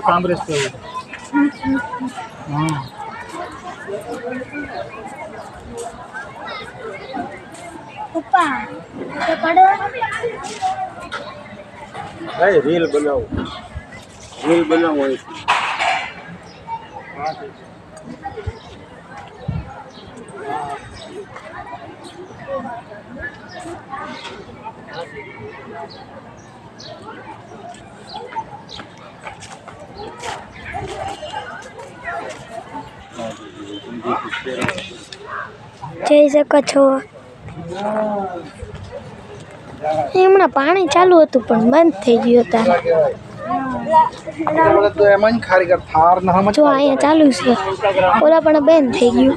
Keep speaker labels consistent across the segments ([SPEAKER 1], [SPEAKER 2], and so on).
[SPEAKER 1] Congress reel बनाओ
[SPEAKER 2] જઈ શકો છો હમણાં પાણી ચાલુ હતું પણ બંધ થઈ ગયું તારે જો અહીંયા ચાલુ છે ઓલા પણ બંધ થઈ ગયું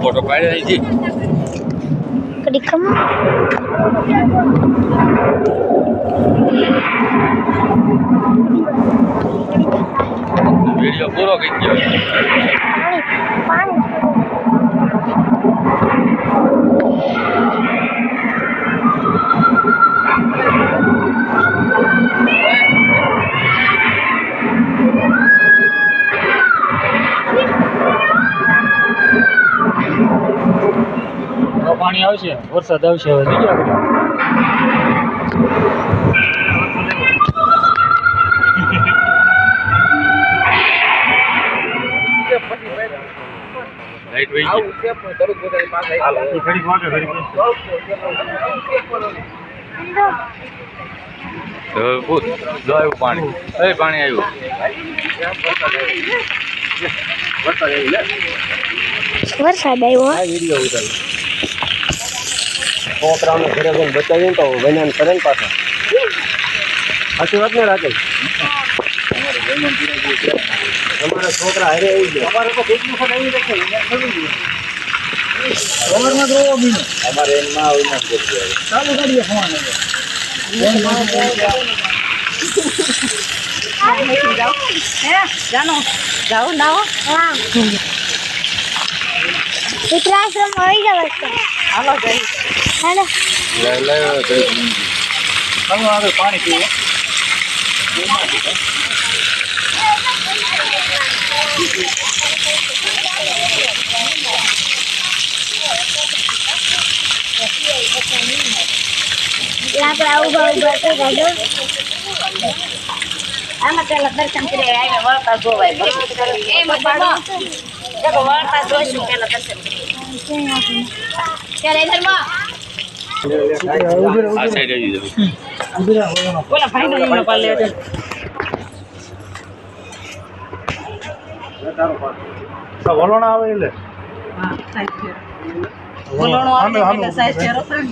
[SPEAKER 3] फोटो पाड़ी रही थी
[SPEAKER 2] कड़ी कम
[SPEAKER 3] वीडियो पूरा कर दिया
[SPEAKER 1] पानी आवशे वरसाद आवशे હવે નહીં આગળ
[SPEAKER 3] लाइट वही हालो घड़ी वागे घड़ी तो पूछ लो आयो पानी ए पानी आयो
[SPEAKER 2] વરસાદ આવ્યો
[SPEAKER 1] આ વિડિયો ઉતાર છોકરાઓને ઘરે જઈને બતાવીને તો વૈનાન કરે ને પાછા સાચી વાત ને રાખે તમારા છોકરા હારે આવી ગયા અમારે તો કેટલું ફોન આવી રાખે ખબરમાં તો બીનો અમારે એમાં આવીને ચાલુ કરીએ ફોન
[SPEAKER 2] જાઓ નાઓ હા વિક્રાશ્રમ આવી જાવ હાલો જઈ હાલો
[SPEAKER 3] ले
[SPEAKER 1] ચાલો આગળ પાણી પીવો
[SPEAKER 2] લાકડા ઉભા ઉભા તો ગાડો
[SPEAKER 4] આમાં પેલા દર્શન કરી આવ્યા વળતા જોવાય એમાં પાડો देखो वळता જોઈશું પેલા દર્શન કરી ચાલે ધર્મા
[SPEAKER 3] आ साइड આવી જાવ
[SPEAKER 4] ઓલા ભાઈ નો એમનો પાલે
[SPEAKER 1] વલોણા આવે એટલે
[SPEAKER 4] હા સાઈઝ છે વલોણો આવે એટલે સાઈઝ છે રોકડા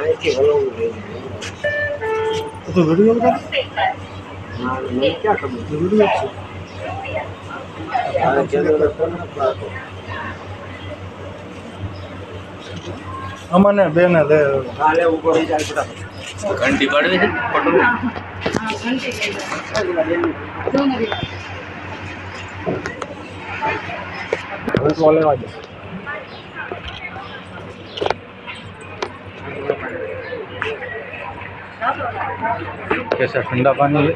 [SPEAKER 1] આથી વલોણું તો વિડિયો ઉતાર ના મને ક્યાં ખબર વિડિયો આ કેમેરા પર નાખો અમને બેને લે કાલે ઉપર જાય ફટાફટ
[SPEAKER 3] ઘંટી પાડવી છે ફોટો
[SPEAKER 4] હા ઘંટી કે દોનરી
[SPEAKER 1] હવે તો લેવા દે कैसा ठंडा पानी है